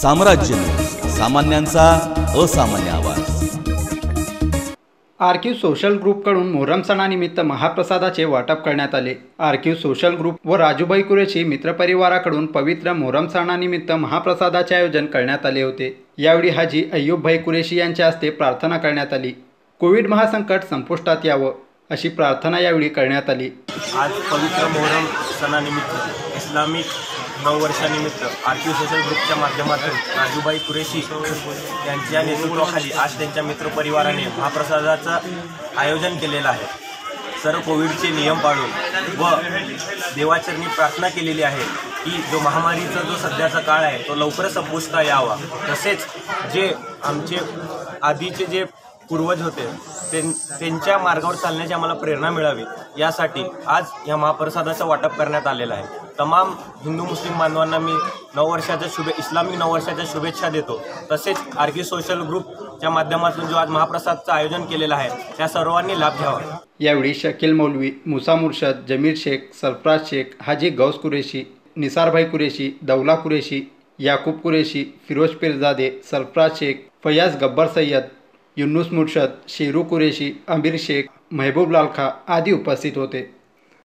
साम्राज्य, सामान्यांचा असामान्य आवाज। आर्किव सोशल ग्रुपकडून मोहरम सणानिमित्त महाप्रसादाचे वाटप करण्यात आले। आर्किव सोशल ग्रुप व राजूभाई कुरेशी मित्रपरिवाराकडून पवित्र मोहरम सणानिमित्त महाप्रसादाचे आयोजन करण्यात आले होते। यावेळी हाजी अय्यूबभाई कुरेशी यांच्या हस्ते प्रार्थना करण्यात आली। कोविड महासंकट संपुष्टात यावं अशी प्रार्थना यावेळी करण्यात आली। आज पवित्र मोहरम सणानिमित्त इस्लामिक नववर्षानिमित्त आर्किव सोशल ग्रुपच्या माध्यमातून राजूभाई कुरेशी यांच्या नेतृत्वाखाली आज त्यांच्या मित्रपरिवाराने महाप्रसादाचं आयोजन केलेलं आहे। सर्व कोविडचे नियम पाळून व देवाचरणी प्रार्थना केलेली आहे की जो महामारीचा जो सध्याचा काळ आहे तो लवकरच संपुष्टात यावा। तसेच जे आमचे आधीचे जे पूर्वज होते त्यांच्या मार्गावर चालण्याची आम्हाला प्रेरणा मिळावी यासाठी आज या महाप्रसादाचं वाटप करण्यात आलेलं आहे। तमाम हिंदू मुस्लिम बांधवांना मी इस्लामिक नववर्षाच्या शुभेच्छा देतो। तसेच आर्किव सोशल ग्रुपच्या माध्यमातून जो आज महाप्रसादचं आयोजन केलेलं आहे त्या सर्वांनी लाभ घ्यावा। यावेळी शकील मौलवी, मुसा मुर्शद, जमीर शेख, सरफराज शेख, हाजी गौस कुरेशी, निसारभाई कुरेशी, दौला कुरेशी, याकूब कुरेशी, फिरोज पीरजादे, सरफराज शेख, फयाज गब्बर सय्यद, युनुस मुर्शद, शेरू कुरेशी, अमीर शेख, महबूब लाल खा आदि उपस्थित होते।